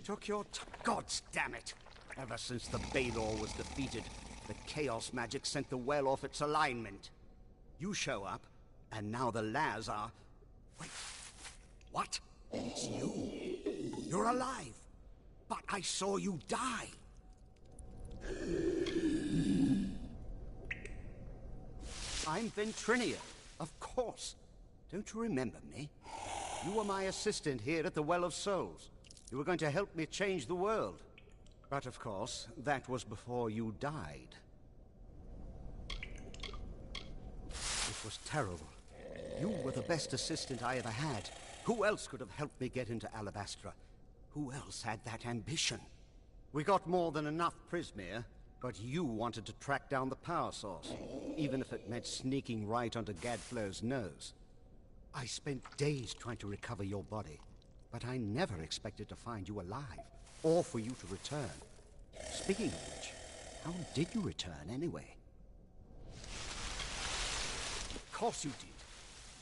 Took your gods damn it! Ever since the Balor was defeated, the Chaos magic sent the well off its alignment. You show up, and now the Laz are... Wait, what? It's you. You're alive. But I saw you die. I'm Ventrinia, of course. Don't you remember me? You were my assistant here at the Well of Souls. You were going to help me change the world. But of course, that was before you died. It was terrible. You were the best assistant I ever had. Who else could have helped me get into Alabastra? Who else had that ambition? We got more than enough Prismere, but you wanted to track down the power source, even if it meant sneaking right onto Gadflow's nose. I spent days trying to recover your body, but I never expected to find you alive, or for you to return. Speaking of which, how did you return anyway? Of course you did.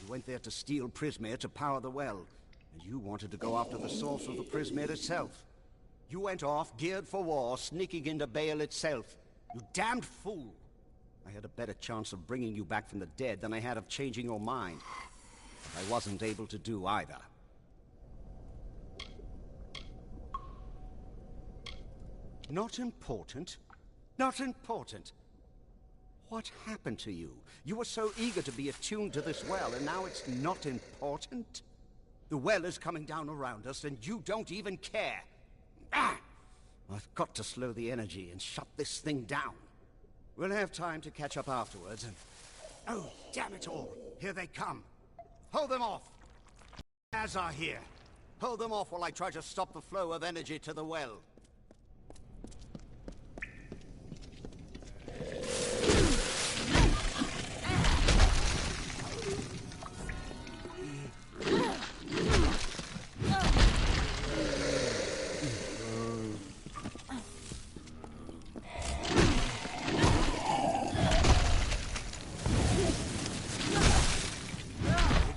You went there to steal Prismere to power the well, and you wanted to go after the source of the Prismere itself. You went off, geared for war, sneaking into Baal itself. You damned fool! I had a better chance of bringing you back from the dead than I had of changing your mind. But I wasn't able to do either. Not important? Not important? What happened to you? You were so eager to be attuned to this well, and now it's not important? The well is coming down around us, and you don't even care. Ah! I've got to slow the energy and shut this thing down. We'll have time to catch up afterwards, and... Oh, damn it all! Here they come! Hold them off! As are here. Hold them off while I try to stop the flow of energy to the well.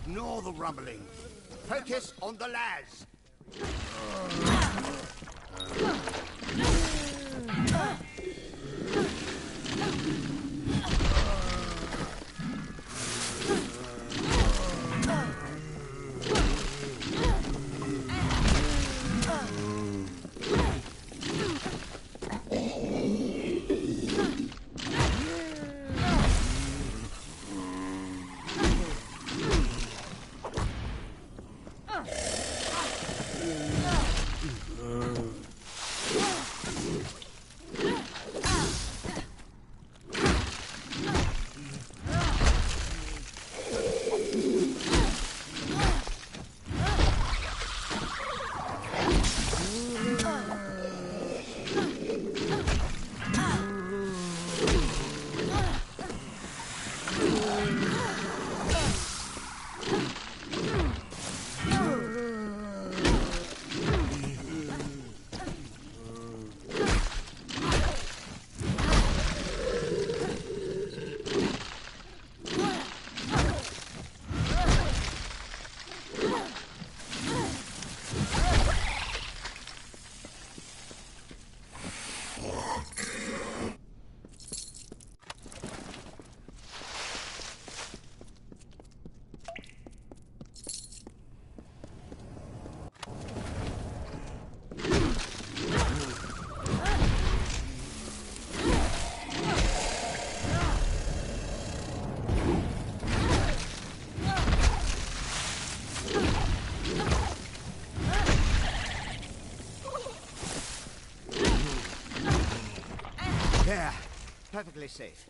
Ignore the rumbling. Focus on the Laz. There. Perfectly safe.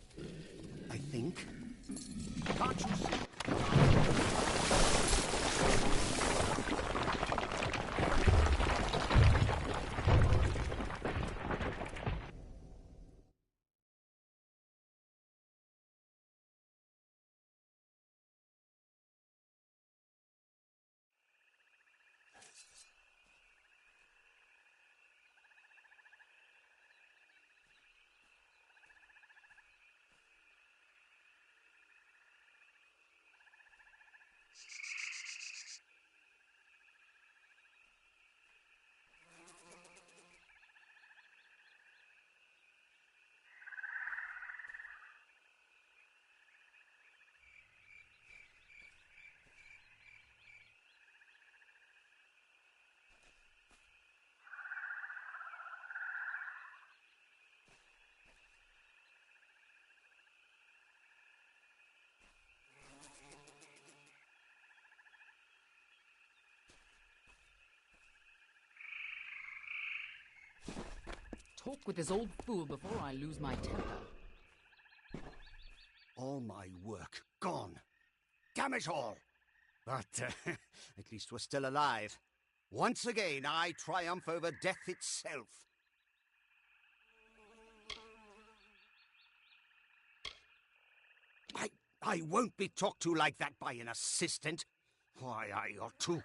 I think. Can't you see? talk with this old fool before I lose my temper. All my work gone. Damn it all! But at least we're still alive. Once again, I triumph over death itself. I won't be talked to like that by an assistant. Why, I ought to...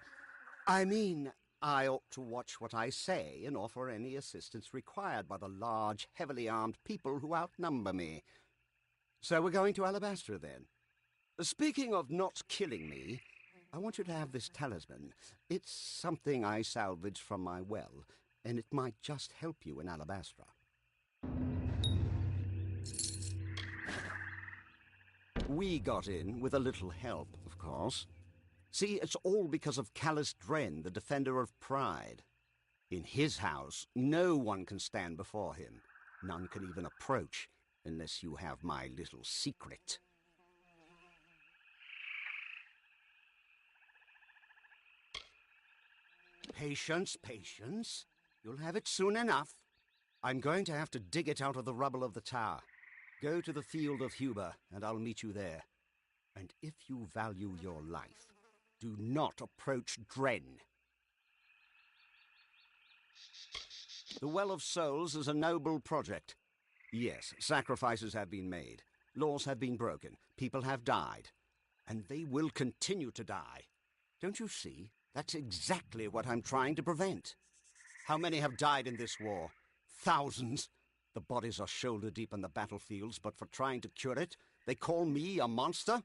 I ought to watch what I say and offer any assistance required by the large, heavily armed people who outnumber me. So we're going to Alabastra, then. Speaking of not killing me, I want you to have this talisman. It's something I salvaged from my well, and it might just help you in Alabastra. We got in with a little help, of course. See, it's all because of Callus Dren, the defender of pride. In his house, no one can stand before him. None can even approach, unless you have my little secret. Patience, patience. You'll have it soon enough. I'm going to have to dig it out of the rubble of the tower. Go to the field of Huber, and I'll meet you there. And if you value your life, do not approach Dren. The Well of Souls is a noble project. Yes, sacrifices have been made. Laws have been broken. People have died. And they will continue to die. Don't you see? That's exactly what I'm trying to prevent. How many have died in this war? Thousands. The bodies are shoulder deep in the battlefields, but for trying to cure it, they call me a monster?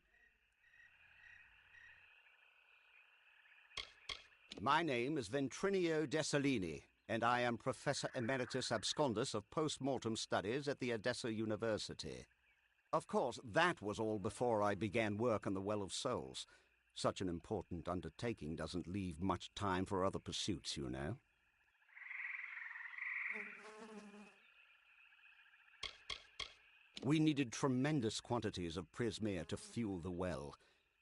My name is Ventrinio Dessalini, and I am Professor Emeritus Abscondus of Post-Mortem Studies at the Edessa University. Of course, that was all before I began work on the Well of Souls. Such an important undertaking doesn't leave much time for other pursuits, you know. We needed tremendous quantities of prismere to fuel the well,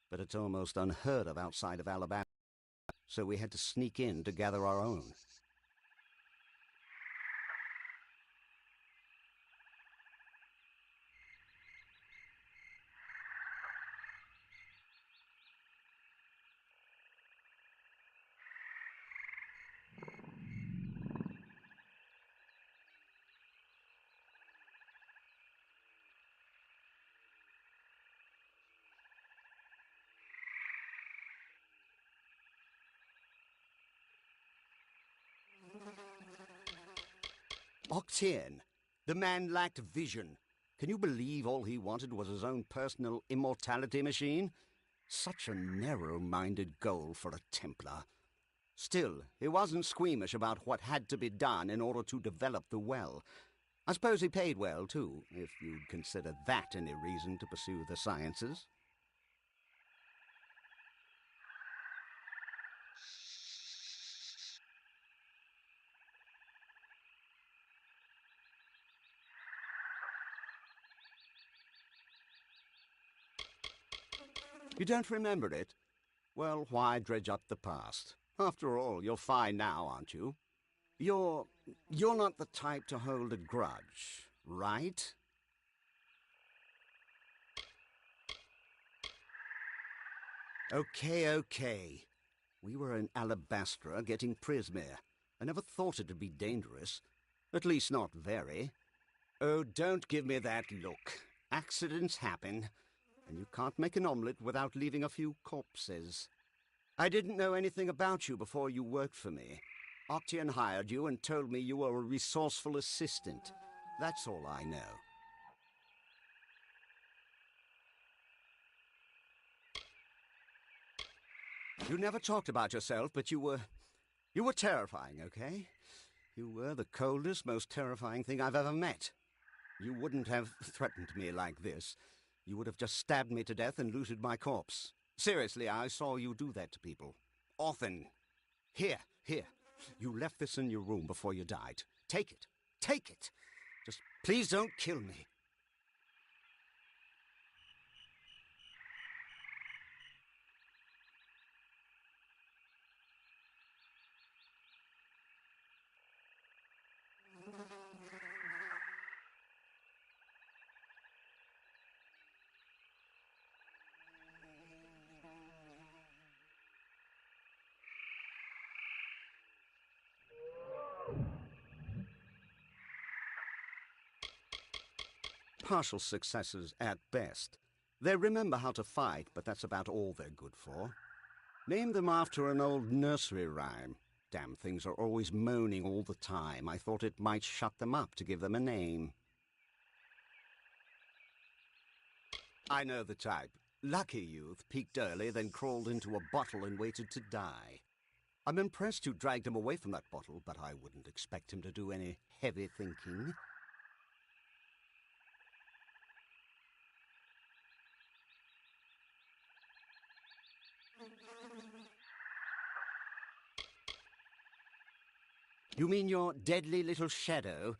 but it's almost unheard of outside of Alabama, so we had to sneak in to gather our own. Octane, the man lacked vision. Can you believe all he wanted was his own personal immortality machine? Such a narrow-minded goal for a Templar. Still, he wasn't squeamish about what had to be done in order to develop the well. I suppose he paid well, too, if you'd consider that any reason to pursue the sciences. You don't remember it? Well, why dredge up the past? After all, you're fine now, aren't you? You're not the type to hold a grudge, right? Okay. We were in Alabastra getting prismere. I never thought it'd be dangerous. At least not very. Oh, don't give me that look. Accidents happen, and you can't make an omelette without leaving a few corpses. I didn't know anything about you before you worked for me. Octian hired you and told me you were a resourceful assistant. That's all I know. You never talked about yourself, but you were terrifying, okay? You were the coldest, most terrifying thing I've ever met. You wouldn't have threatened me like this. You would have just stabbed me to death and looted my corpse. Seriously, I saw you do that to people. Often. Here. You left this in your room before you died. Take it. Just please don't kill me. Partial successes at best. They remember how to fight, but that's about all they're good for. Named them after an old nursery rhyme. Damn things are always moaning all the time. I thought it might shut them up to give them a name. I know the type. Lucky youth, peaked early, then crawled into a bottle and waited to die. I'm impressed you dragged him away from that bottle, but I wouldn't expect him to do any heavy thinking. You mean your deadly little shadow?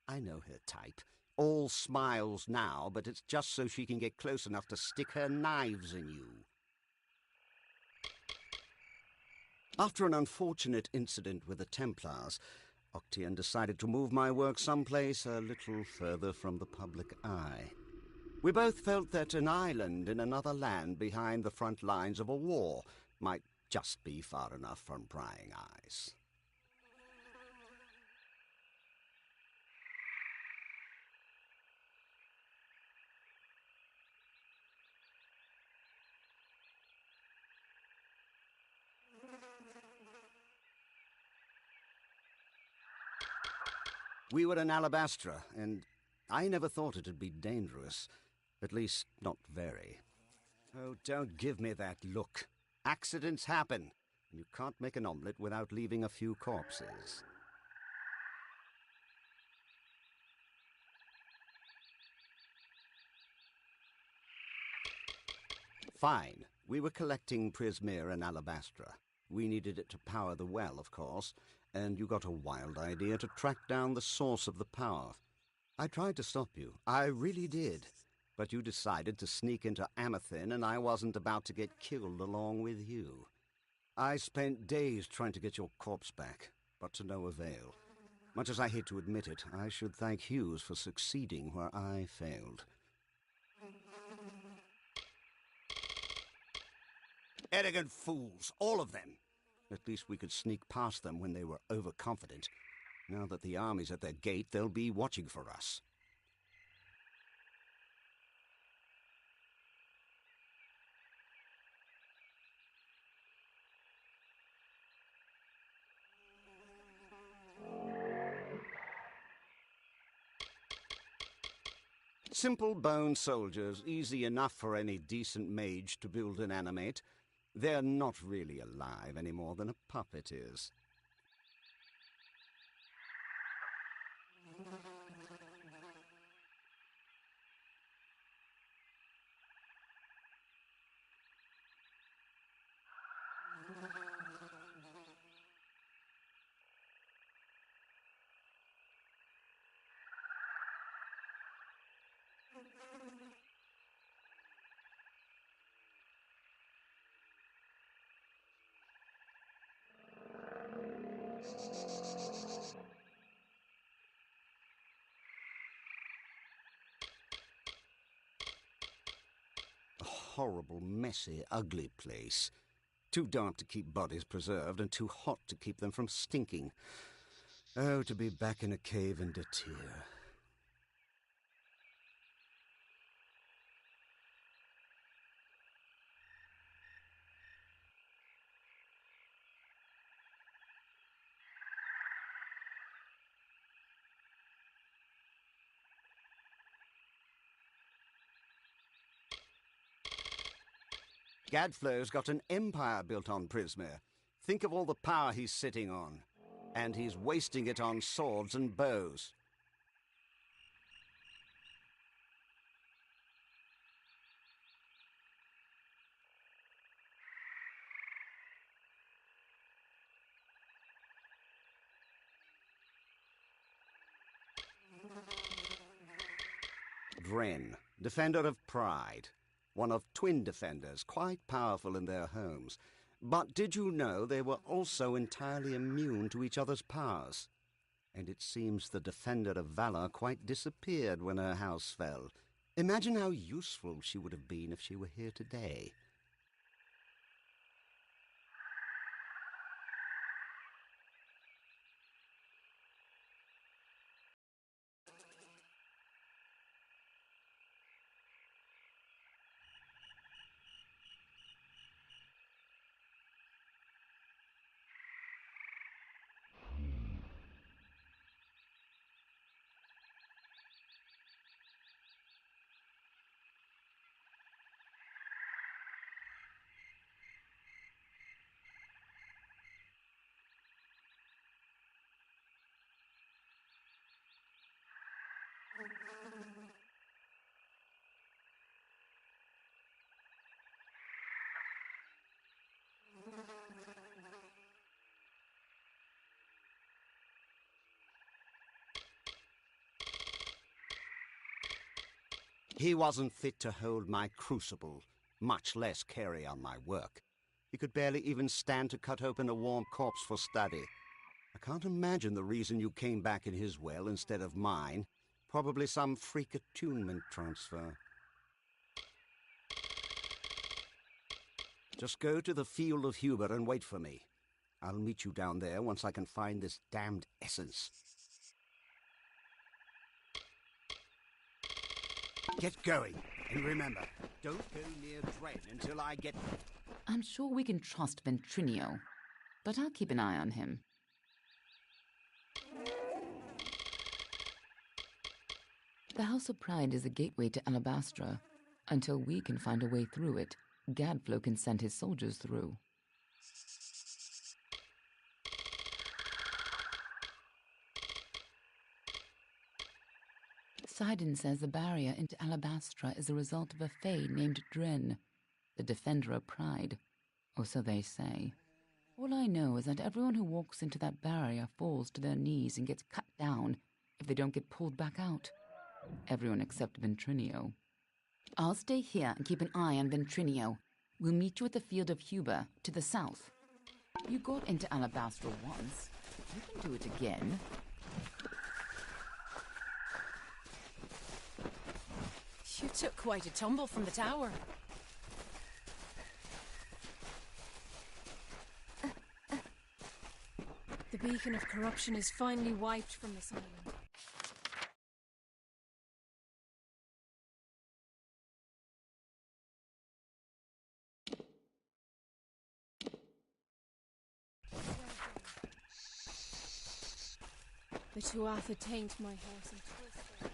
I know her type. All smiles now, but it's just so she can get close enough to stick her knives in you. After an unfortunate incident with the Templars, Octian decided to move my work someplace a little further from the public eye. We both felt that an island in another land behind the front lines of a war might just be far enough from prying eyes. We were in Alabastra, and I never thought it'd be dangerous. At least, not very. Oh, don't give me that look. Accidents happen. You can't make an omelette without leaving a few corpses. Fine. We were collecting Prismere and Alabastra. We needed it to power the well, of course, and you got a wild idea to track down the source of the power. I tried to stop you. I really did. But you decided to sneak into Amethyst, and I wasn't about to get killed along with you. I spent days trying to get your corpse back, but to no avail. Much as I hate to admit it, I should thank Hughes for succeeding where I failed. Arrogant fools, all of them. At least we could sneak past them when they were overconfident. Now that the army's at their gate, they'll be watching for us. Simple bone soldiers, easy enough for any decent mage to build and animate. They're not really alive any more than a puppet is. A horrible, messy, ugly place. Too dark to keep bodies preserved and too hot to keep them from stinking. Oh, to be back in a cave in Datir. Gadflow's got an empire built on Prismere. Think of all the power he's sitting on. And he's wasting it on swords and bows. Dren, defender of pride. One of twin defenders, quite powerful in their homes. But did you know they were also entirely immune to each other's powers? And it seems the Defender of Valor quite disappeared when her house fell. Imagine how useful she would have been if she were here today. He wasn't fit to hold my crucible, much less carry on my work. He could barely even stand to cut open a warm corpse for study. I can't imagine the reason you came back in his well instead of mine. Probably some freak attunement transfer. Just go to the field of Huber and wait for me. I'll meet you down there once I can find this damned essence. Get going, and remember, don't go near Dren until I get... I'm sure we can trust Ventrinio, but I'll keep an eye on him. The House of Pride is the gateway to Alabastra. Until we can find a way through it, Gadflow can send his soldiers through. Sidon says the barrier into Alabastra is a result of a fae named Dren, the defender of pride, or so they say. All I know is that everyone who walks into that barrier falls to their knees and gets cut down if they don't get pulled back out. Everyone except Ventrinio. I'll stay here and keep an eye on Ventrinio. We'll meet you at the field of Huber, to the south. You got into Alabastra once. You can do it again. You took quite a tumble from the tower. The beacon of corruption is finally wiped from this island. The Tuatha taint my horse and twist it.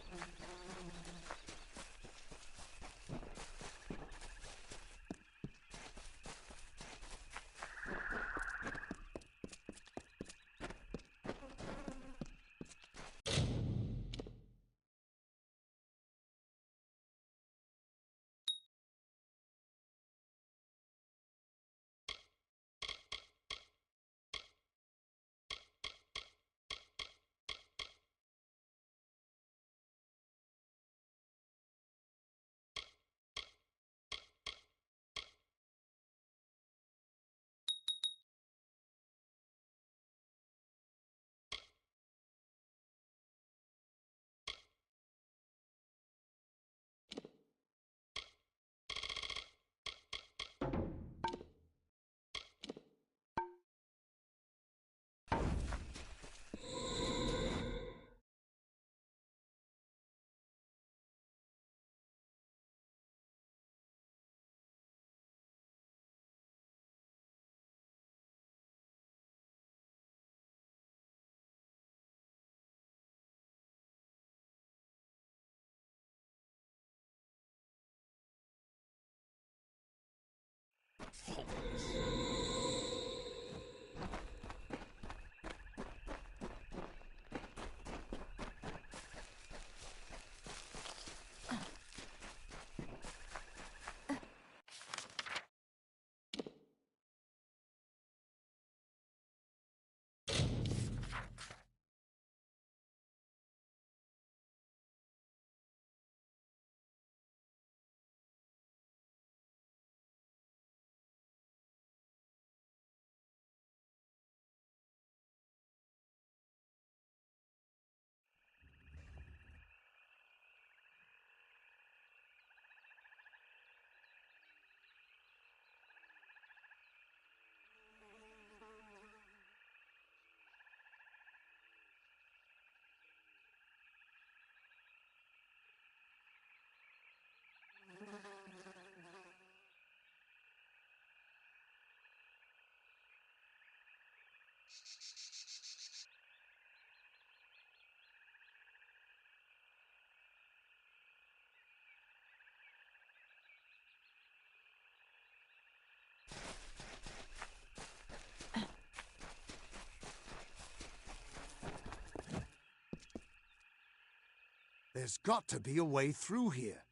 There's got to be a way through here.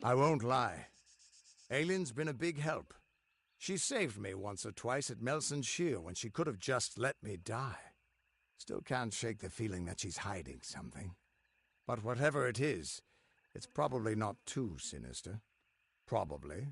I won't lie. Aylin's been a big help. She saved me once or twice at Melson's Shear when she could have just let me die. Still can't shake the feeling that she's hiding something. But whatever it is, it's probably not too sinister. Probably.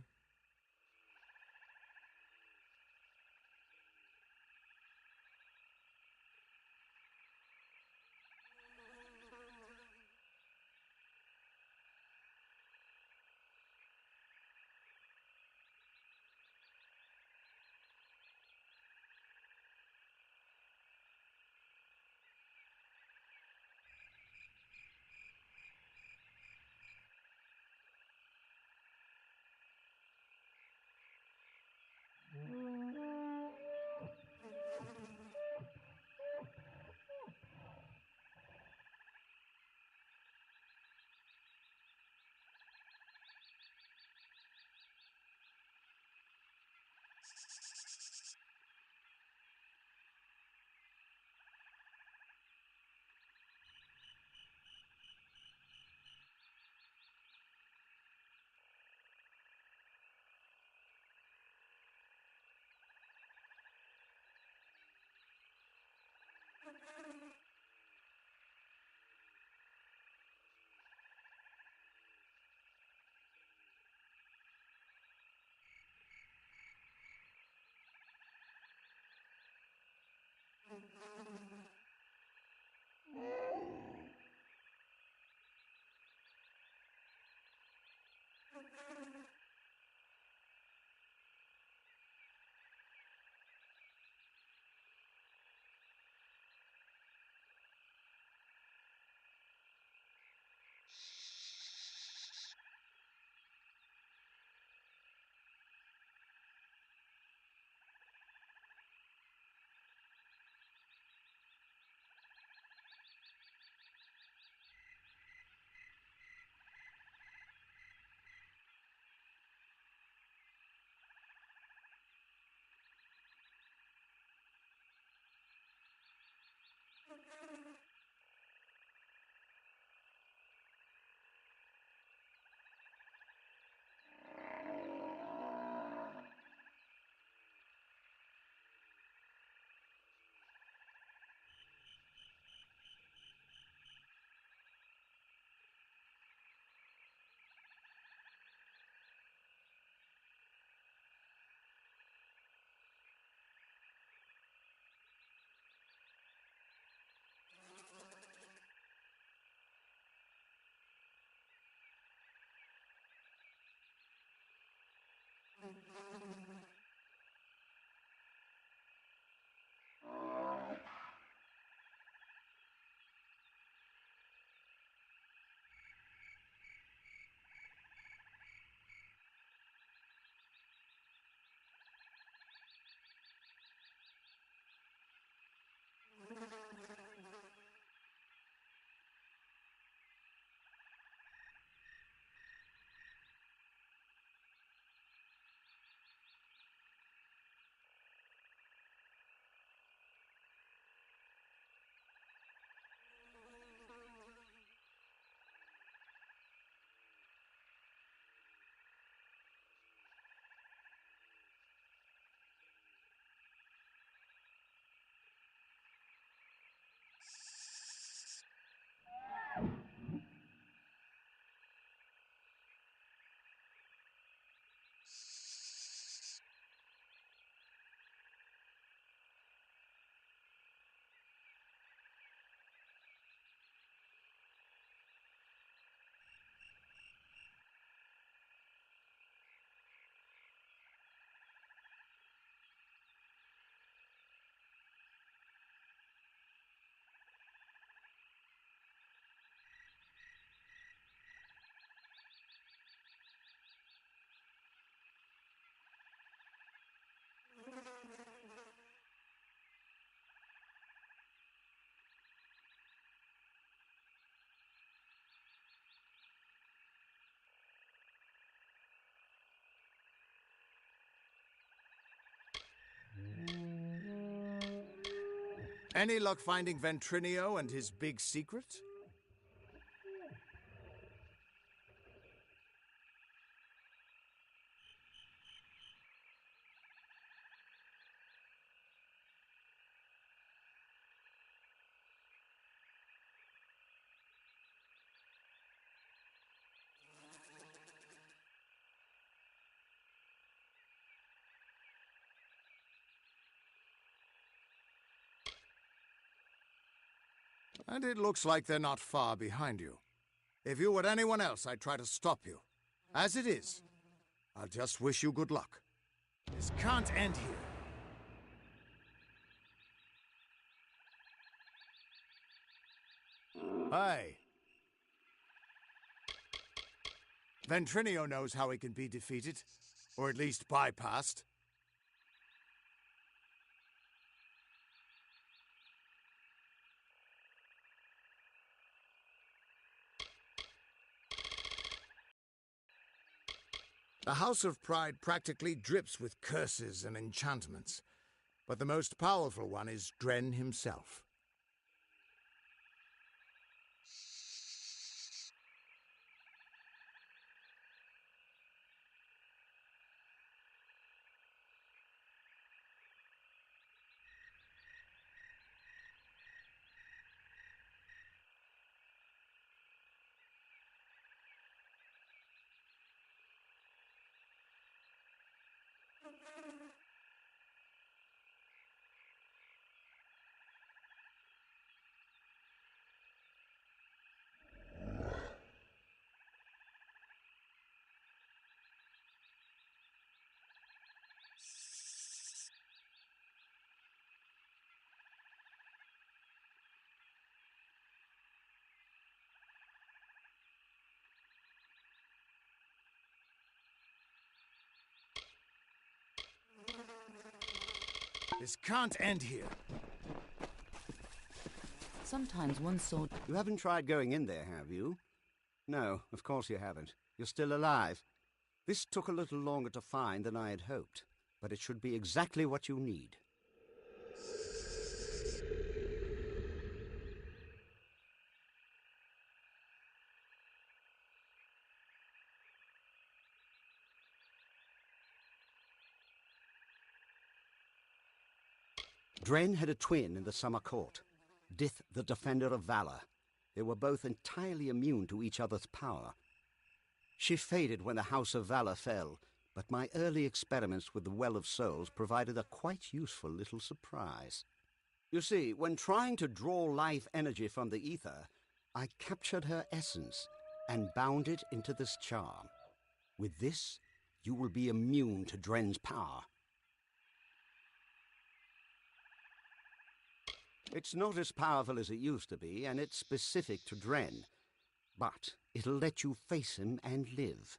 Any luck finding Ventrinio and his big secret? And it looks like they're not far behind you. If you were anyone else, I'd try to stop you. As it is, I'll just wish you good luck. This can't end here. Hi. Ventrinio knows how he can be defeated, or at least bypassed. The House of Pride practically drips with curses and enchantments, but the most powerful one is Dren himself. This can't end here. Sometimes one sword... You haven't tried going in there, have you? No, of course you haven't. You're still alive. This took a little longer to find than I had hoped, but it should be exactly what you need. Dren had a twin in the summer court, Dith the Defender of Valor. They were both entirely immune to each other's power. She faded when the House of Valor fell, but my early experiments with the Well of Souls provided a quite useful little surprise. You see, when trying to draw life energy from the ether, I captured her essence and bound it into this charm. With this, you will be immune to Dren's power. It's not as powerful as it used to be, and it's specific to Dren. But it'll let you face him and live.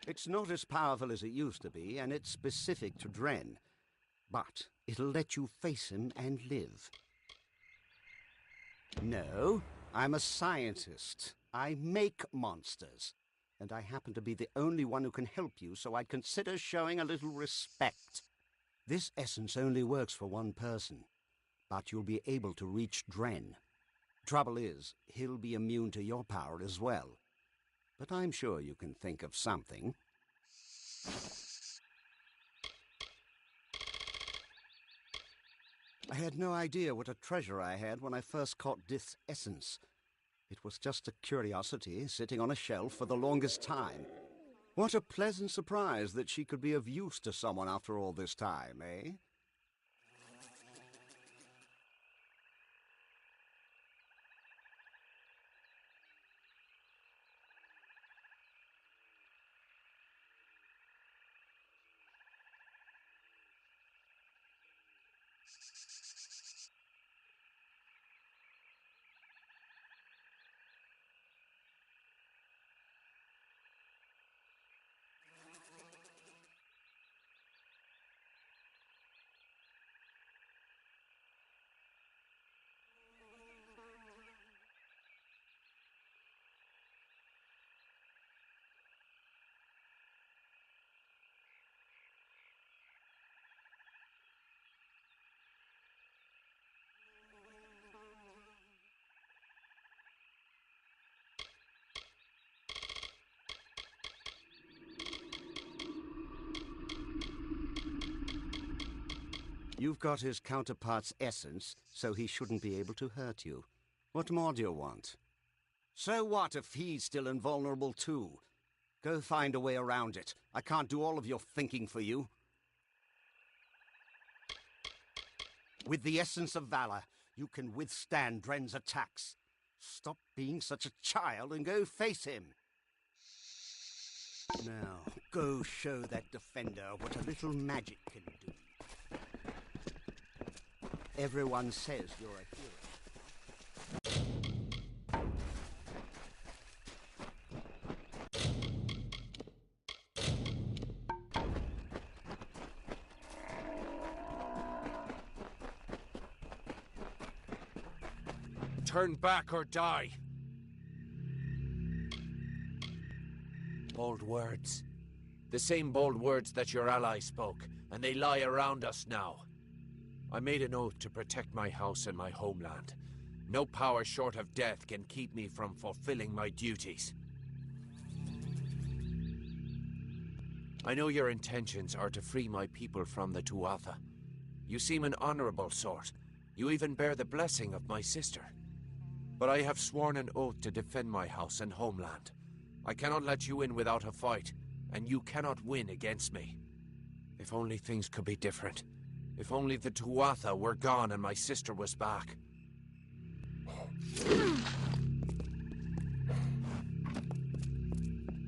It's not as powerful as it used to be, and it's specific to Dren. But it'll let you face him and live. No, I'm a scientist. I make monsters. And I happen to be the only one who can help you, so I'd consider showing a little respect. This essence only works for one person, but you'll be able to reach Dren. Trouble is, he'll be immune to your power as well. But I'm sure you can think of something. I had no idea what a treasure I had when I first caught Dith's essence. It was just a curiosity sitting on a shelf for the longest time. What a pleasant surprise that she could be of use to someone after all this time, eh? You've got his counterpart's essence, so he shouldn't be able to hurt you. What more do you want? So what if he's still invulnerable too? Go find a way around it. I can't do all of your thinking for you. With the essence of valor, you can withstand Dren's attacks. Stop being such a child and go face him. Now, go show that defender what a little magic can do. Everyone says you're a hero. Turn back or die. Bold words. The same bold words that your ally spoke, and they lie around us now. I made an oath to protect my house and my homeland. No power short of death can keep me from fulfilling my duties. I know your intentions are to free my people from the Tuatha. You seem an honorable sort. You even bear the blessing of my sister. But I have sworn an oath to defend my house and homeland. I cannot let you in without a fight, and you cannot win against me. If only things could be different. If only the Tuatha were gone and my sister was back.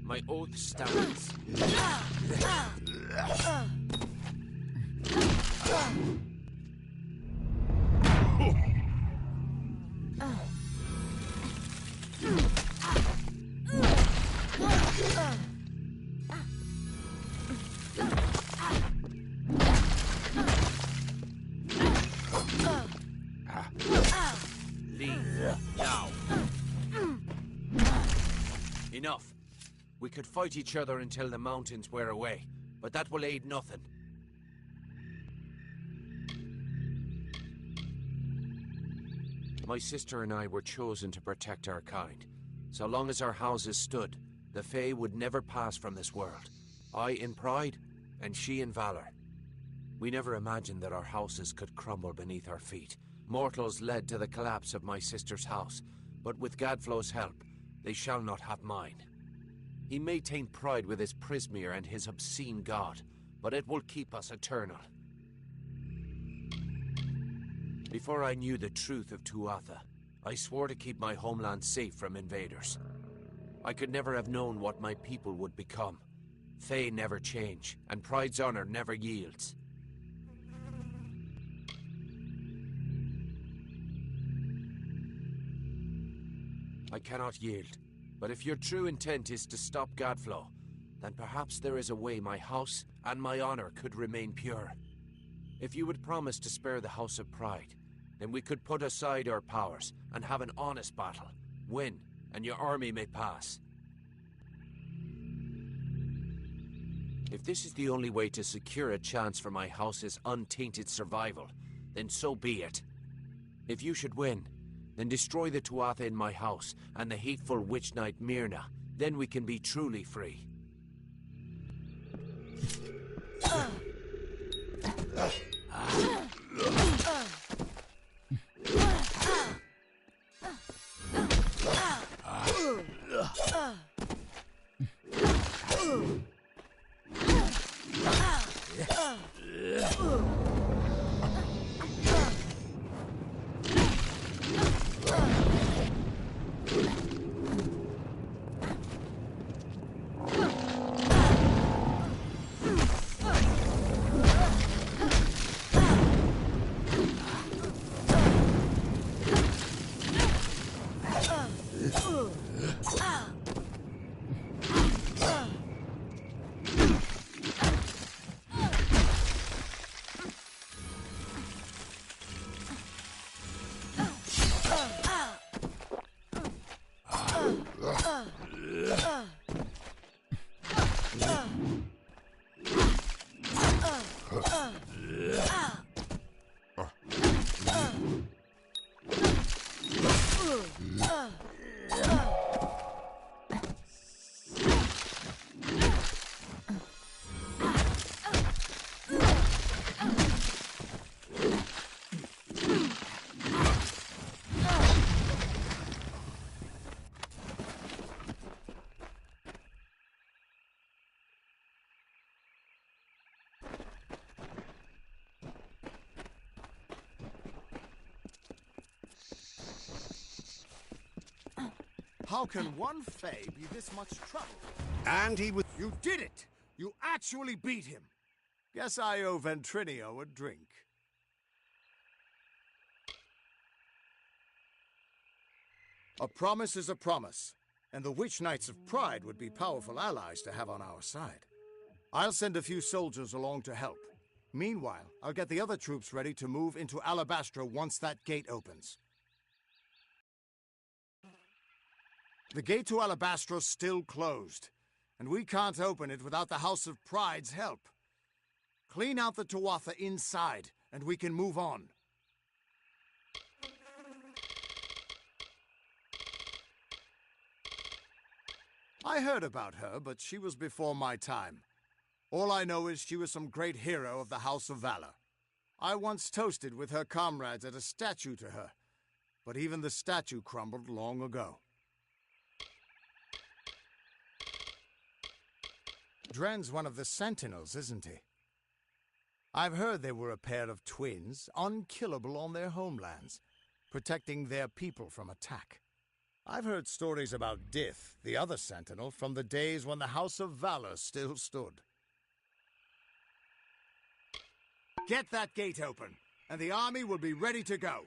My oath stands. Enough. We could fight each other until the mountains wear away, but that will aid nothing. My sister and I were chosen to protect our kind. So long as our houses stood, the Fae would never pass from this world. I in pride, and she in valor. We never imagined that our houses could crumble beneath our feet. Mortals led to the collapse of my sister's house, but with Gadflow's help, they shall not have mine. He may taint pride with his Prismere and his obscene god, but it will keep us eternal. Before I knew the truth of Tuatha, I swore to keep my homeland safe from invaders. I could never have known what my people would become. Fae never change, and pride's honor never yields. I cannot yield, but if your true intent is to stop Gadflow, then perhaps there is a way my house and my honor could remain pure. If you would promise to spare the House of Pride, then we could put aside our powers and have an honest battle. Win, and your army may pass. If this is the only way to secure a chance for my house's untainted survival, then so be it. If you should win, then destroy the Tuatha in my house and the hateful witch knight Myrna. Then we can be truly free. How can one Fae be this much trouble? And he was... You did it! You actually beat him! Guess I owe Ventrinio a drink. A promise is a promise, and the Witch Knights of Pride would be powerful allies to have on our side. I'll send a few soldiers along to help. Meanwhile, I'll get the other troops ready to move into Alabastra once that gate opens. The gate to Alabastra's still closed, and we can't open it without the House of Pride's help. Clean out the Tuatha inside, and we can move on. I heard about her, but she was before my time. All I know is she was some great hero of the House of Valor. I once toasted with her comrades at a statue to her, but even the statue crumbled long ago. Dren's one of the Sentinels, isn't he? I've heard they were a pair of twins, unkillable on their homelands, protecting their people from attack. I've heard stories about Dith, the other Sentinel, from the days when the House of Valor still stood. Get that gate open, and the army will be ready to go.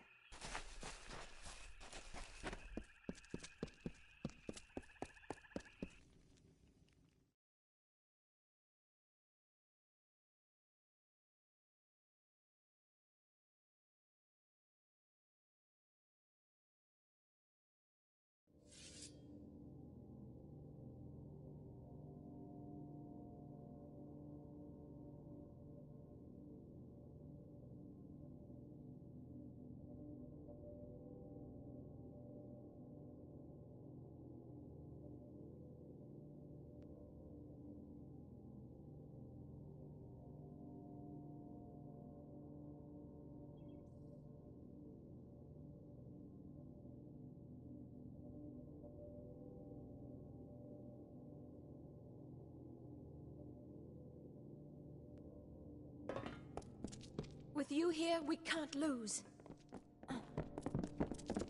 With you here, we can't lose.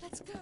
Let's go.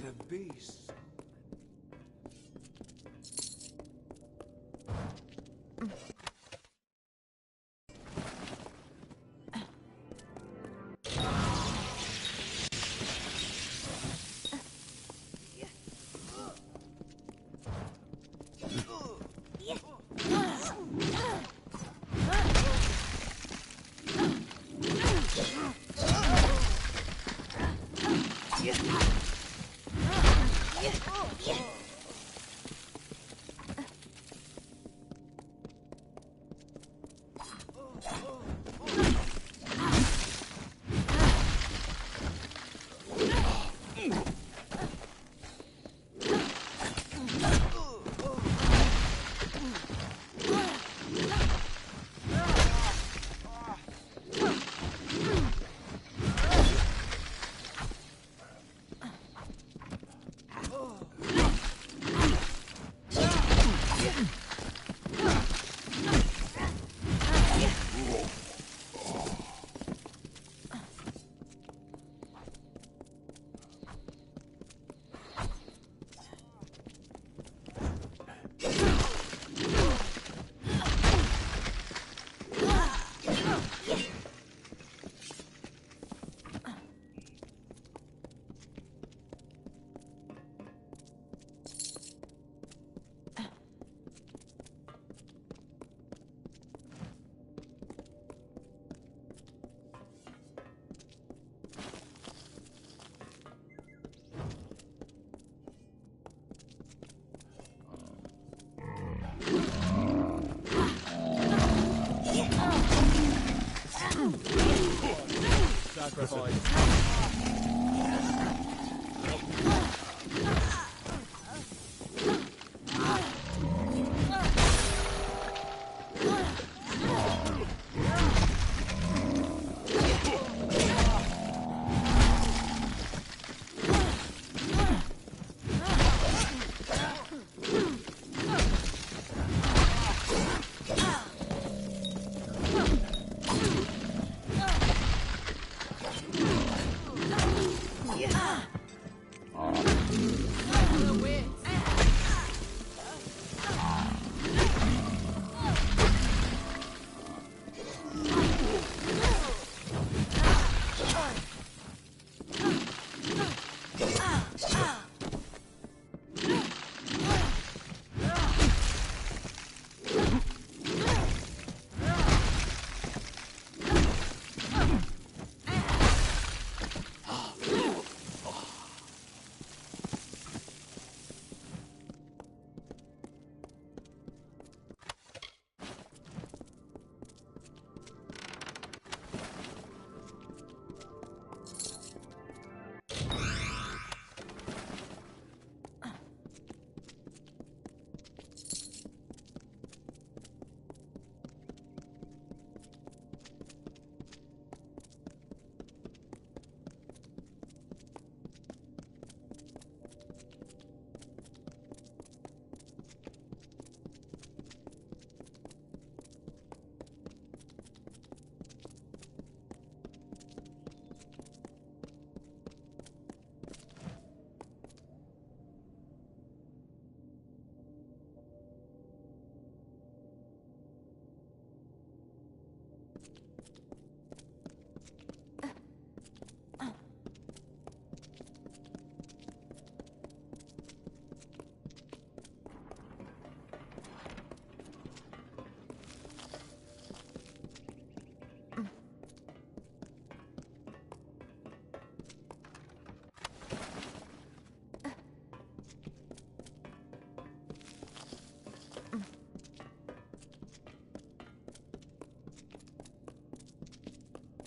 of beasts.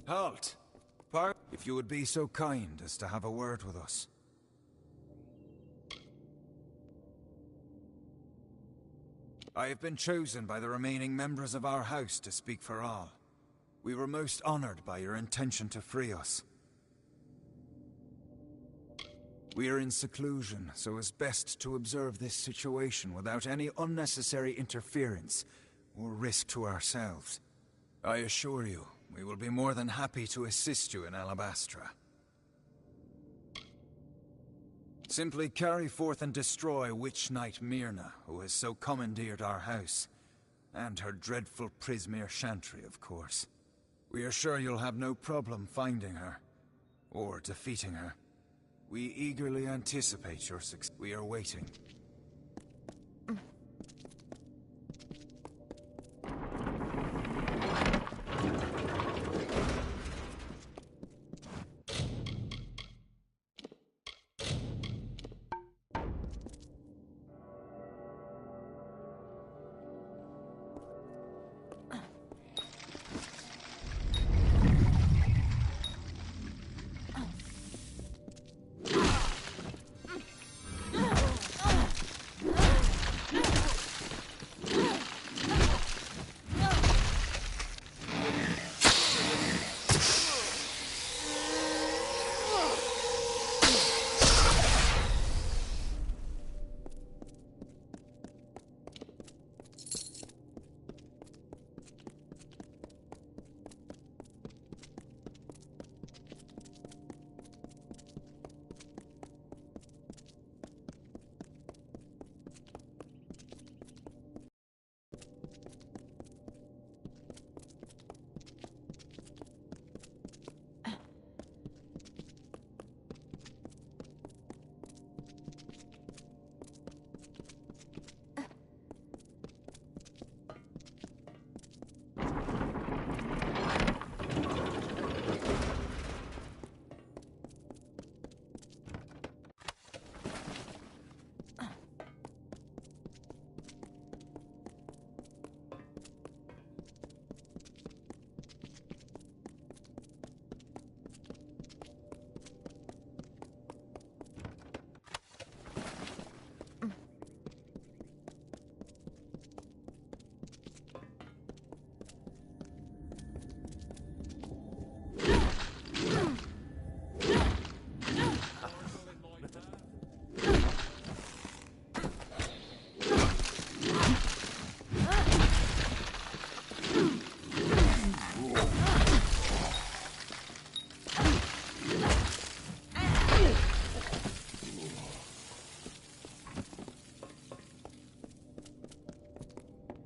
Halt! If you would be so kind as to have a word with us. I have been chosen by the remaining members of our house to speak for all. We were most honored by your intention to free us. We are in seclusion, so it's best to observe this situation without any unnecessary interference or risk to ourselves. I assure you, we will be more than happy to assist you in Alabastra. Simply carry forth and destroy Witch Knight Myrna, who has so commandeered our house. And her dreadful Prismere Chantry, of course. We are sure you'll have no problem finding her. Or defeating her. We eagerly anticipate your success. We are waiting.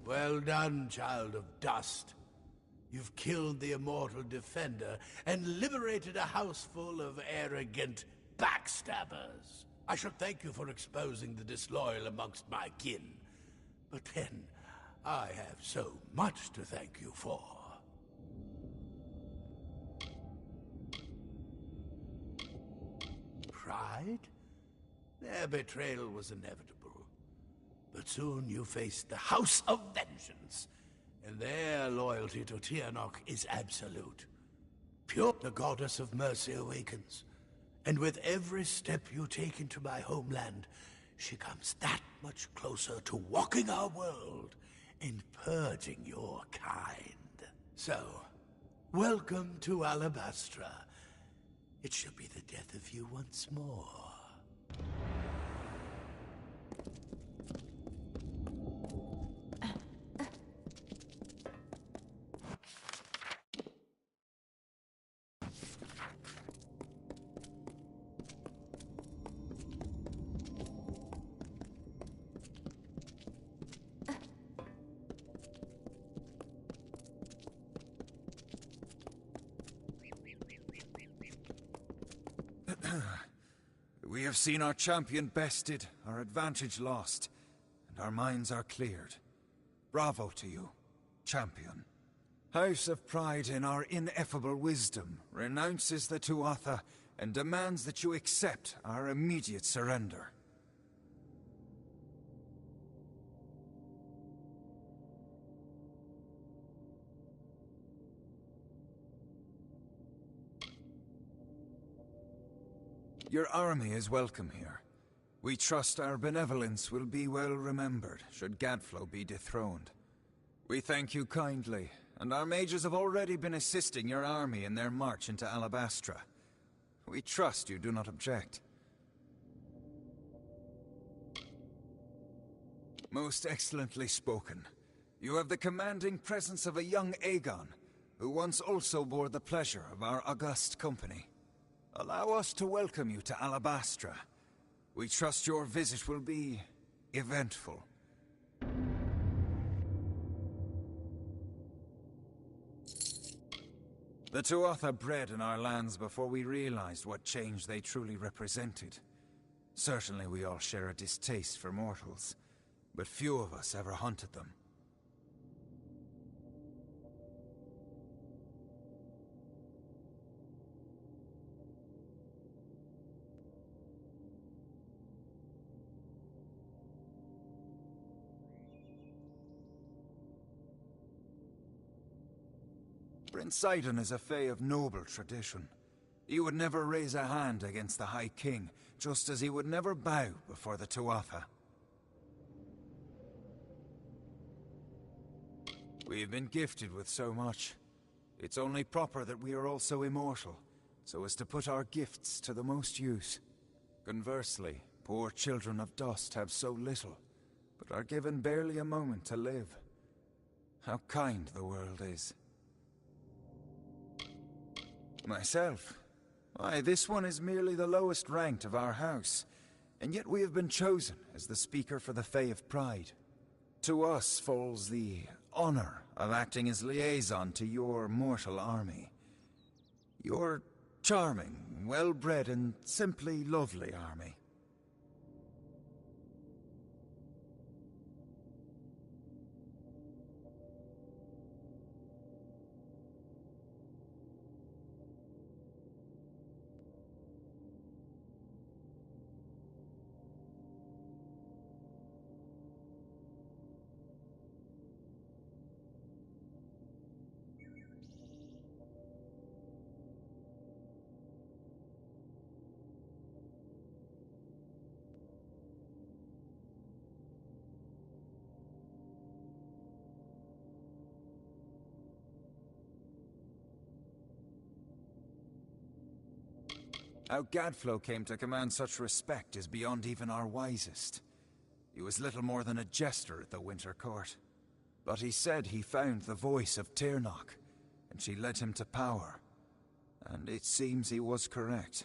Well done, child of dust. You've killed the immortal defender and liberated a house full of arrogant backstabbers. I should thank you for exposing the disloyal amongst my kin. But then, I have so much to thank you for. Pride? Their betrayal was inevitable. But soon you faced the House of Vengeance, and their loyalty to Tianok is absolute. Pure, the goddess of mercy awakens, and with every step you take into my homeland, she comes that much closer to walking our world and purging your kind. So, welcome to Alabastra. It shall be the death of you once more. We have seen our champion bested, our advantage lost, and our minds are cleared. Bravo to you, champion. House of Pride, in our ineffable wisdom, renounces the Tuatha and demands that you accept our immediate surrender. Your army is welcome here. We trust our benevolence will be well remembered, should Gadflow be dethroned. We thank you kindly, and our mages have already been assisting your army in their march into Alabastra. We trust you do not object. Most excellently spoken. You have the commanding presence of a young Aegon, who once also bore the pleasure of our august company. Allow us to welcome you to Alabastra. We trust your visit will be eventful. The Tuatha bred in our lands before we realized what change they truly represented. Certainly we all share a distaste for mortals, but few of us ever hunted them. Prince Sidon is a Fae of noble tradition. He would never raise a hand against the High King, just as he would never bow before the Tuatha. We've been gifted with so much. It's only proper that we are also immortal, so as to put our gifts to the most use. Conversely, poor children of dust have so little, but are given barely a moment to live. How kind the world is. Myself? Why, this one is merely the lowest ranked of our house, and yet we have been chosen as the speaker for the Fae of Pride. To us falls the honor of acting as liaison to your mortal army. Your charming, well-bred, and simply lovely army. How Gadflow came to command such respect is beyond even our wisest. He was little more than a jester at the Winter Court. But he said he found the voice of Tirnoch, and she led him to power. And it seems he was correct.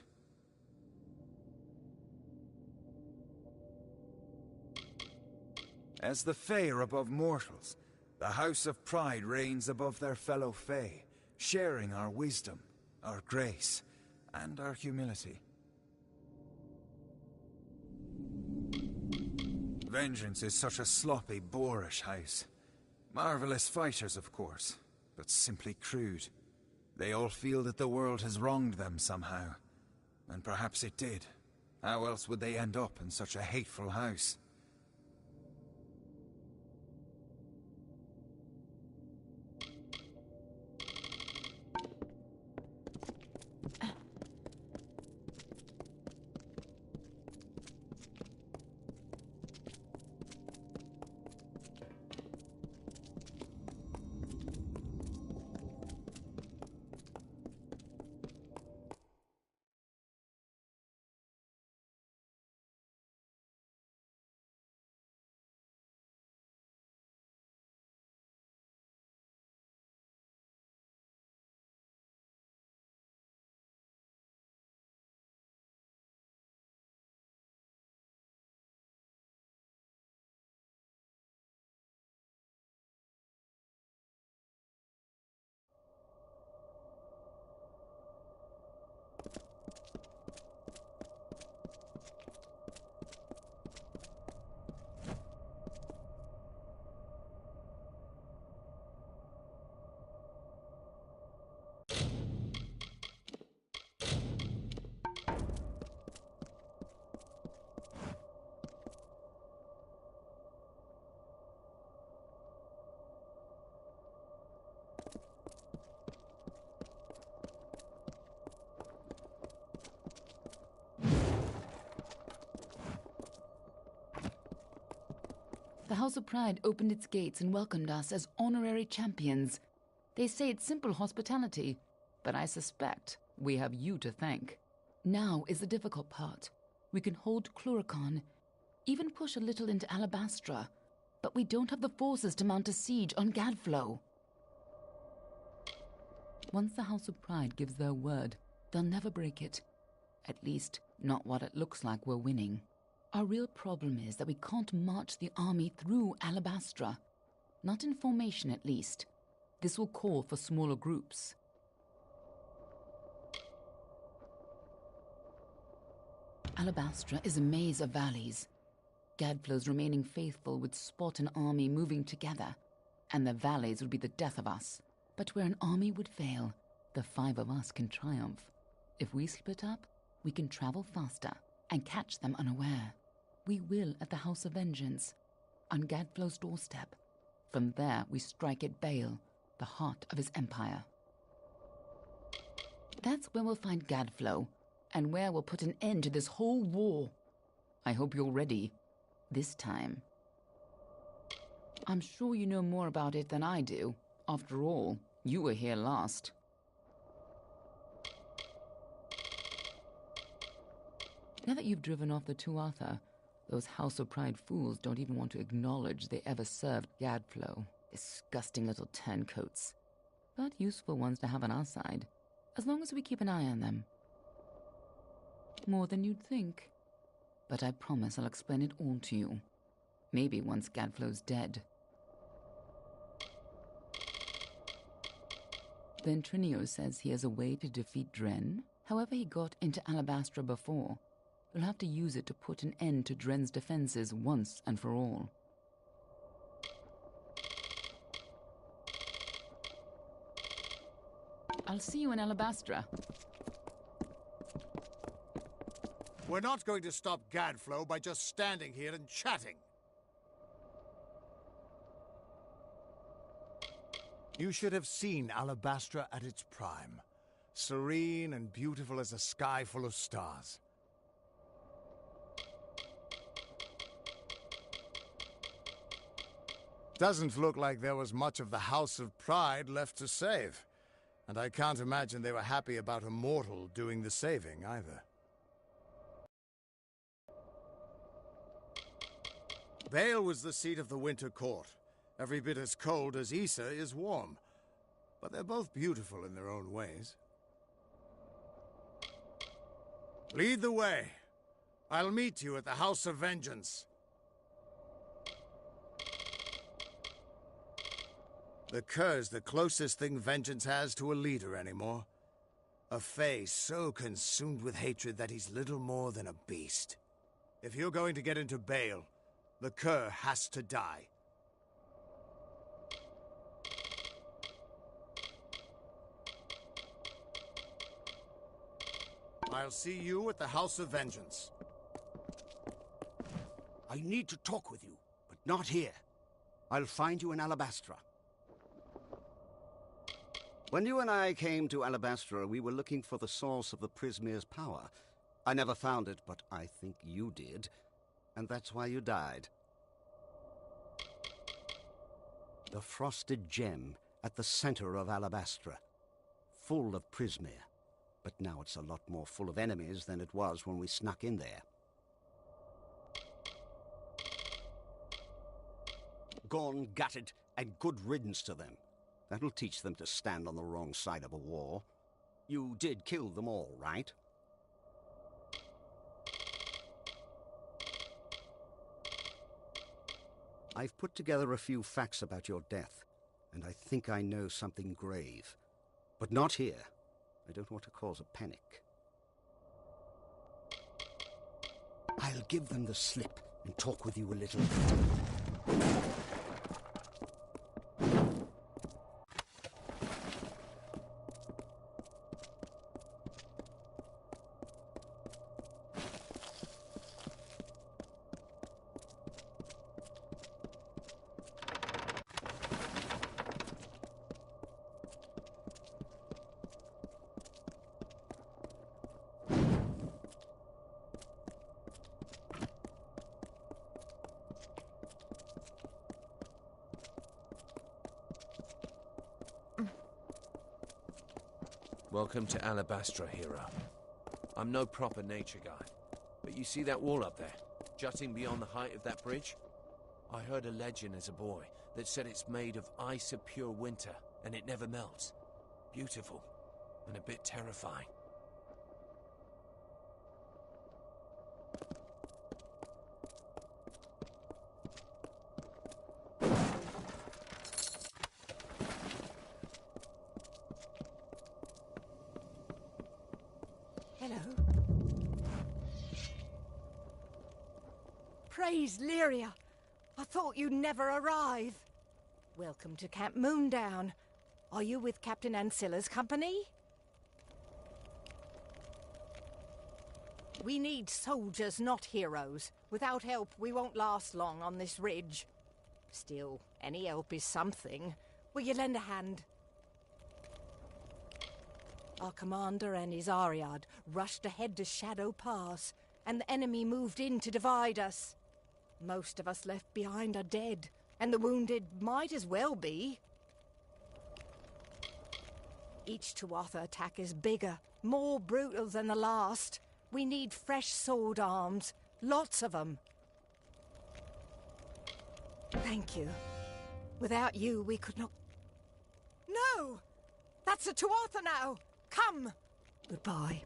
As the Fae are above mortals, the House of Pride reigns above their fellow Fae, sharing our wisdom, our grace, and our humility. Vengeance is such a sloppy, boorish house. Marvelous fighters, of course, but simply crude. They all feel that the world has wronged them somehow. And perhaps it did. How else would they end up in such a hateful house? The House of Pride opened its gates and welcomed us as honorary champions. They say it's simple hospitality, but I suspect we have you to thank. Now is the difficult part. We can hold Cluricon, even push a little into Alabastra, but we don't have the forces to mount a siege on Gadflow. Once the House of Pride gives their word, they'll never break it. At least, not while it looks like we're winning. Our real problem is that we can't march the army through Alabastra. Not in formation, at least. This will call for smaller groups. Alabastra is a maze of valleys. Gadflow's remaining faithful would spot an army moving together, and the valleys would be the death of us. But where an army would fail, the 5 of us can triumph. If we split up, we can travel faster and catch them unaware. We will at the House of Vengeance, on Gadflow's doorstep. From there, we strike at Bale, the heart of his empire. That's where we'll find Gadflow, and where we'll put an end to this whole war. I hope you're ready. This time. I'm sure you know more about it than I do. After all, you were here last. Now that you've driven off the Tuatha, those House of Pride fools don't even want to acknowledge they ever served Gadflow. Disgusting little turncoats. But useful ones to have on our side, as long as we keep an eye on them. More than you'd think. But I promise I'll explain it all to you. Maybe once Gadflow's dead. Ventrinio says he has a way to defeat Dren. However he got into Alabastra before, we'll have to use it to put an end to Dren's defenses once and for all. I'll see you in Alabastra. We're not going to stop Gadflow by just standing here and chatting. You should have seen Alabastra at its prime. Serene and beautiful as a sky full of stars. Doesn't look like there was much of the House of Pride left to save. And I can't imagine they were happy about a mortal doing the saving, either. Bale was the seat of the Winter Court. Every bit as cold as Issa is warm. But they're both beautiful in their own ways. Lead the way. I'll meet you at the House of Vengeance. The Cur's the closest thing Vengeance has to a leader anymore. A Fae so consumed with hatred that he's little more than a beast. If you're going to get into Bale, the Cur has to die. I'll see you at the House of Vengeance. I need to talk with you, but not here. I'll find you in Alabastra. When you and I came to Alabastra, we were looking for the source of the Prismere's power. I never found it, but I think you did. And that's why you died. The frosted gem at the center of Alabastra. Full of Prismere. But now it's a lot more full of enemies than it was when we snuck in there. Gone, gutted, and good riddance to them. That'll teach them to stand on the wrong side of a war. You did kill them all, right? I've put together a few facts about your death, and I think I know something grave. But not here. I don't want to cause a panic. I'll give them the slip and talk with you a little. Welcome to Alabastra, hero. I'm no proper nature guy, but you see that wall up there, jutting beyond the height of that bridge? I heard a legend as a boy that said it's made of ice of pure winter, and it never melts. Beautiful, and a bit terrifying. Praise Lyria! I thought you'd never arrive. Welcome to Camp Moondown. Are you with Captain Ancilla's company? We need soldiers, not heroes. Without help, we won't last long on this ridge. Still, any help is something. Will you lend a hand? Our commander and his Ariad rushed ahead to Shadow Pass, and the enemy moved in to divide us. Most of us left behind are dead, and the wounded might as well be. Each Tuatha attack is bigger, more brutal than the last. We need fresh sword arms, lots of them. Thank you. Without you, we could not... No! That's a Tuatha now! Come! Goodbye.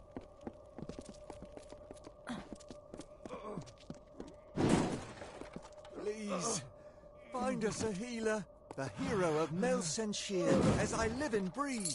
Please, find us a healer, the hero of Melsenshire, as I live and breathe.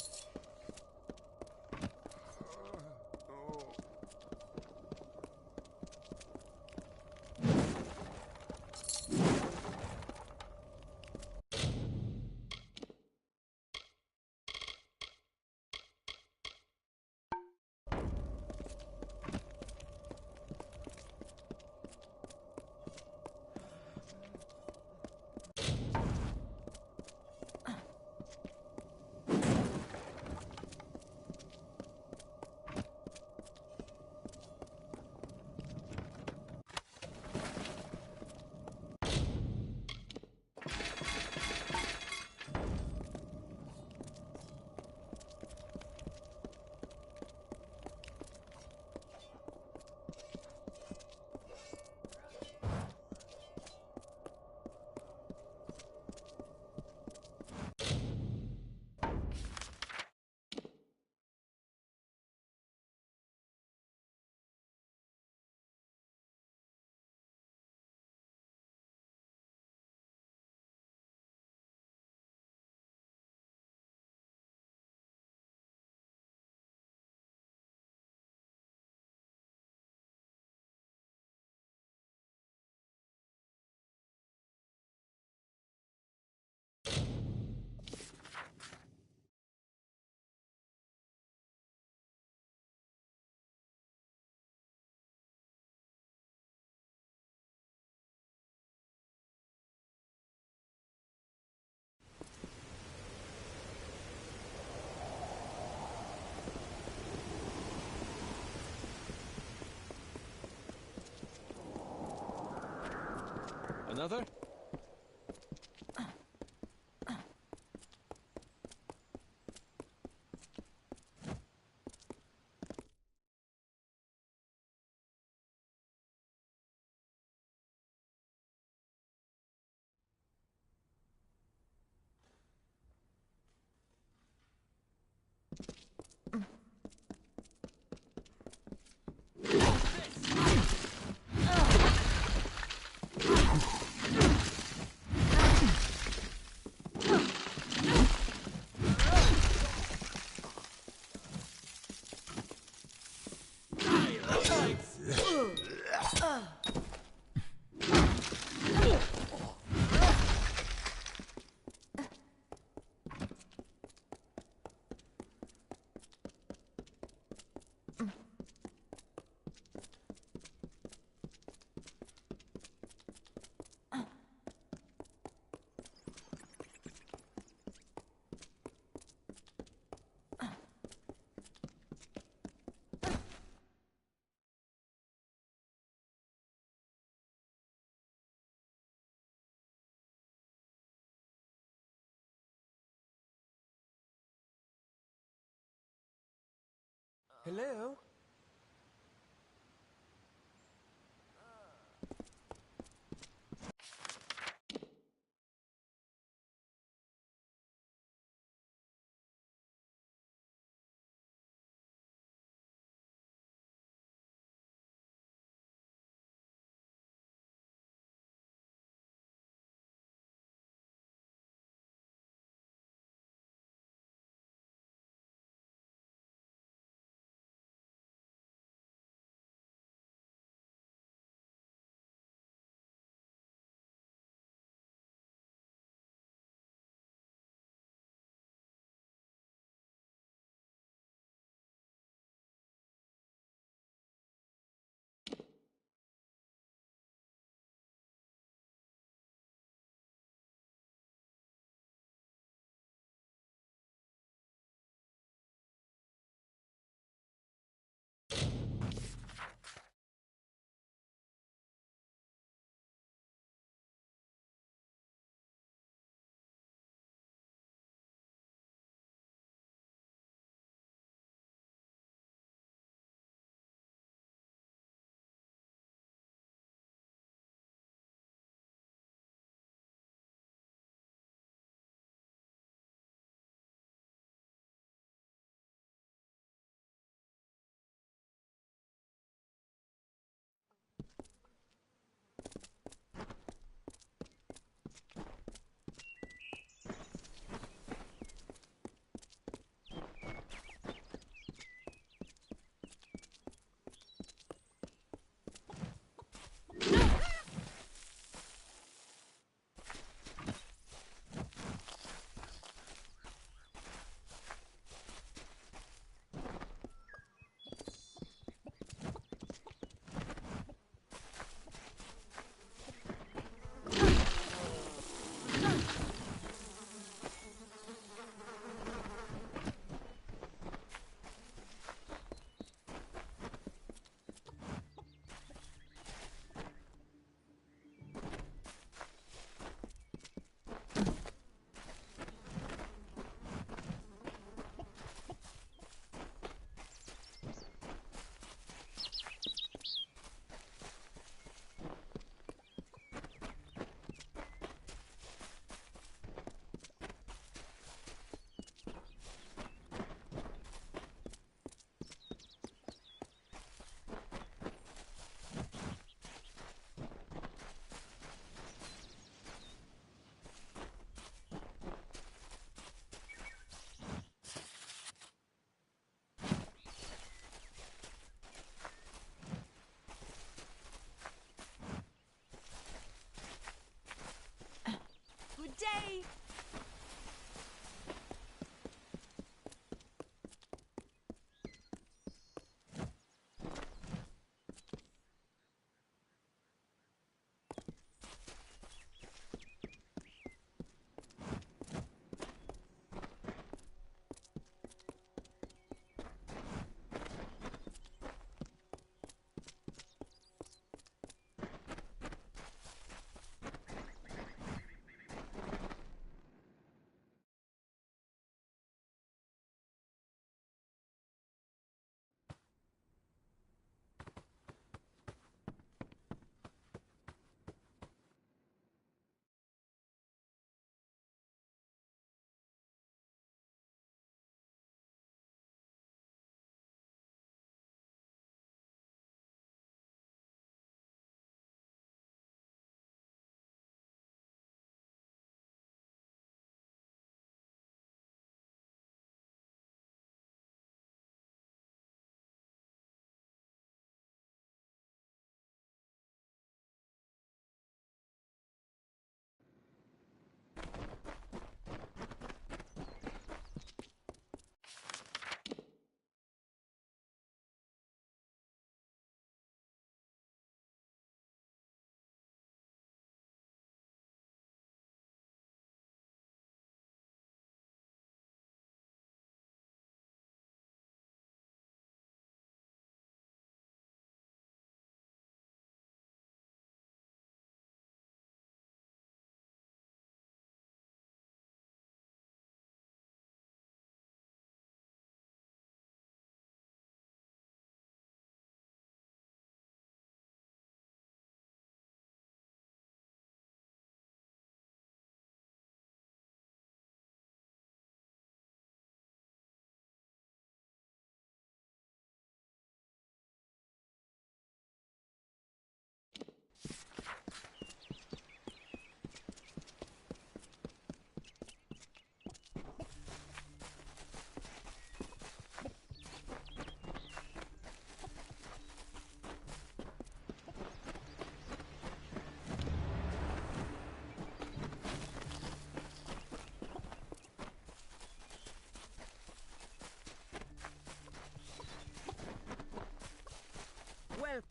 Another? Hello?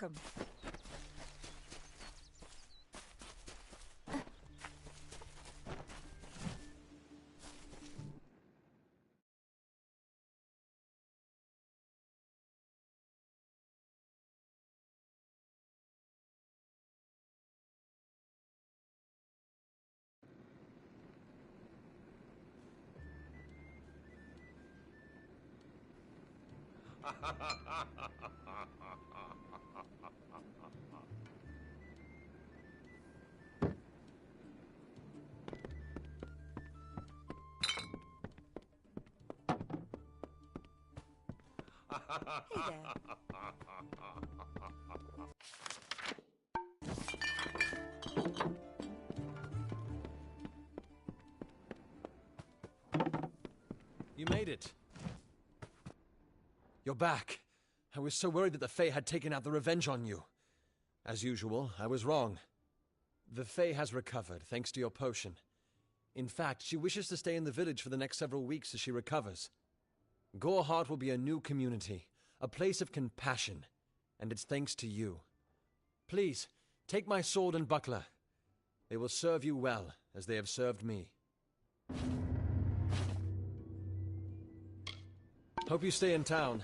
welcome. Hey there. You made it. You're back. I was so worried that the Fae had taken out the revenge on you. As usual, I was wrong. The Fae has recovered, thanks to your potion. In fact, she wishes to stay in the village for the next several weeks as she recovers. Goreheart will be a new community, a place of compassion, and it's thanks to you. Please, take my sword and buckler. They will serve you well, as they have served me. Hope you stay in town.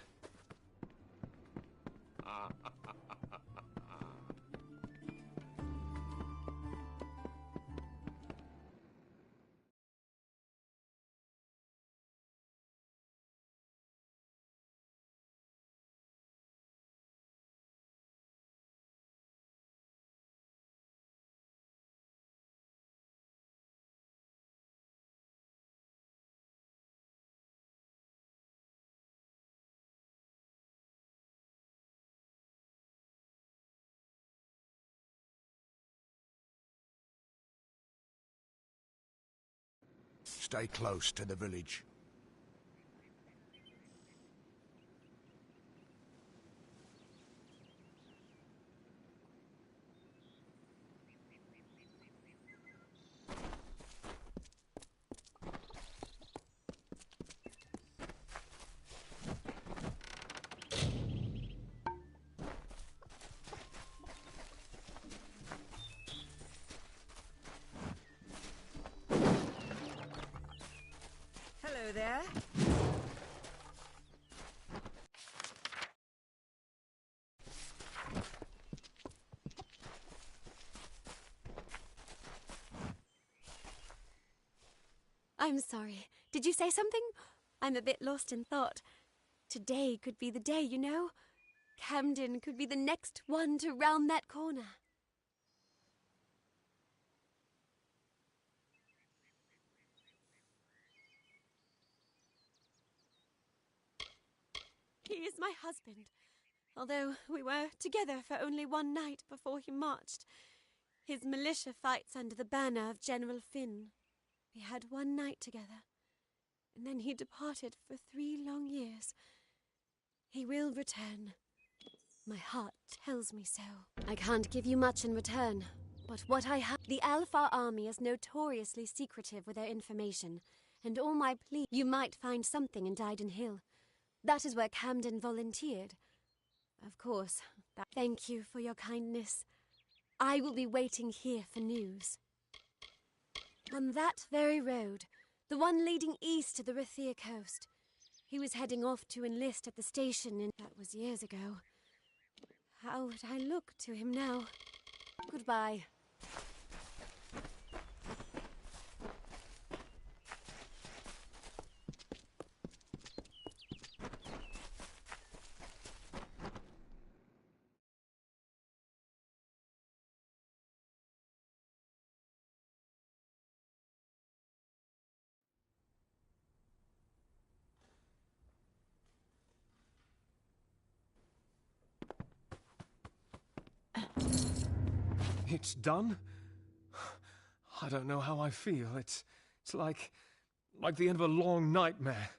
Stay close to the village. Hello there. I'm sorry. Did you say something? I'm a bit lost in thought. Today could be the day, you know. Camden could be the next one to round that corner. He is my husband, although we were together for only one night before he marched. His militia fights under the banner of General Finn. We had one night together, and then he departed for 3 long years. He will return. My heart tells me so. I can't give you much in return, but what I have... The Alpha army is notoriously secretive with their information, and all my plea... You might find something in Dyden Hill. That is where Camden volunteered. Of course, Thank you for your kindness. I will be waiting here for news. On that very road, the one leading east to the Rathia coast. He was heading off to enlist at the station That was years ago. How would I look to him now? Goodbye. It's done? I don't know how I feel. It's like the end of a long nightmare.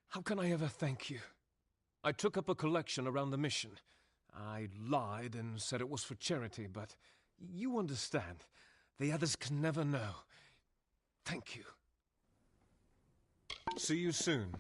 How can I ever thank you? I took up a collection around the mission. I lied and said it was for charity, but you understand. The others can never know. Thank you. See you soon.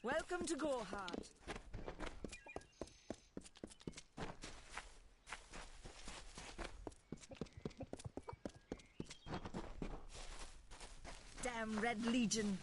Welcome to Gorehart. Damn Red Legion.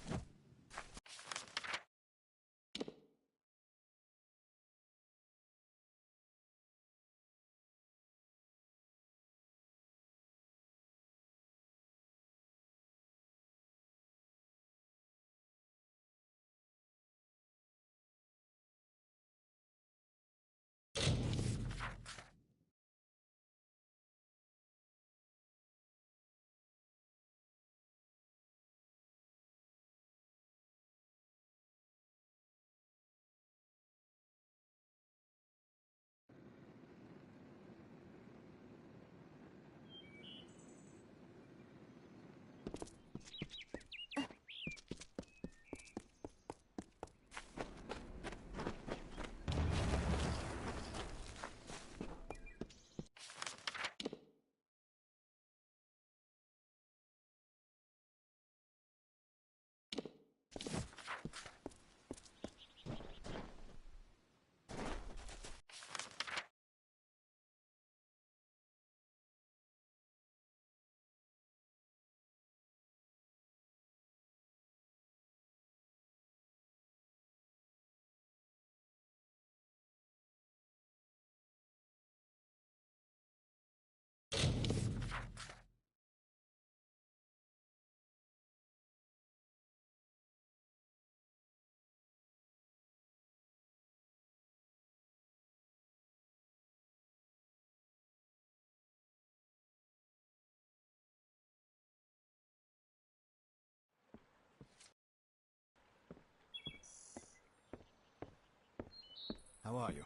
How are you?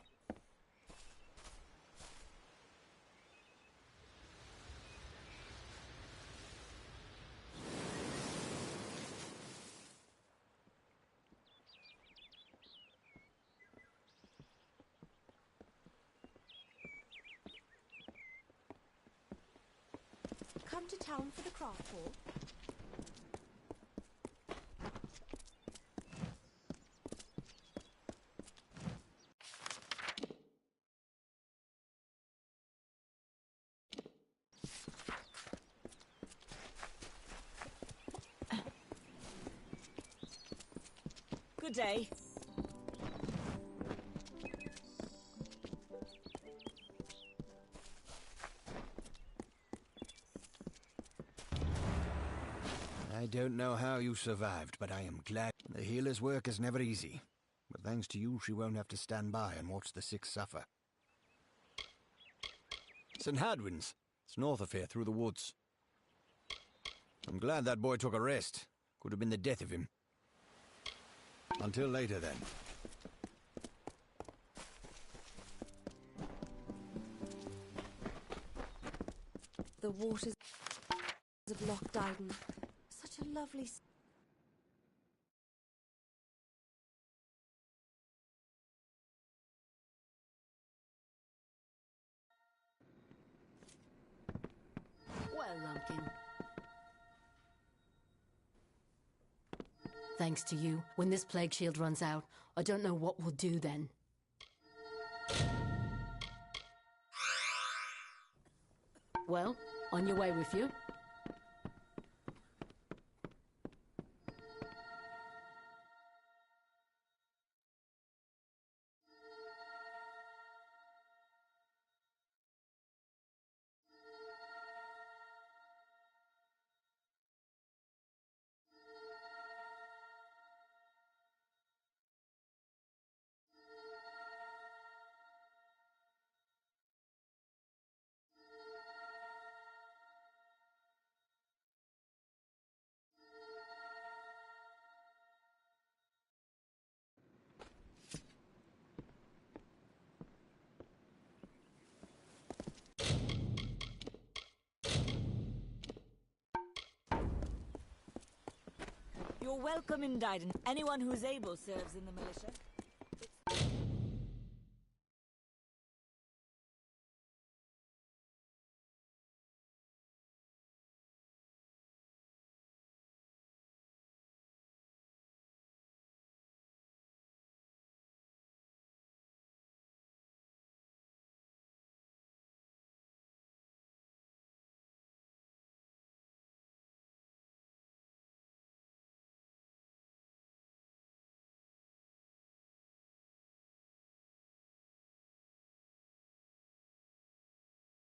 Come to town for the craft ball? Good day. I don't know how you survived, but I am glad. The healer's work is never easy. But thanks to you, she won't have to stand by and watch the sick suffer. St. Hadwin's. It's north of here, through the woods. I'm glad that boy took a rest. Could have been the death of him. Until later, then. The waters of Loch Dyden. Such a lovely... Well, Lumpkin. Thanks to you, when this plague shield runs out, I don't know what we'll do then. Well, on your way with you. You're welcome in Dyden. Anyone who's able serves in the militia.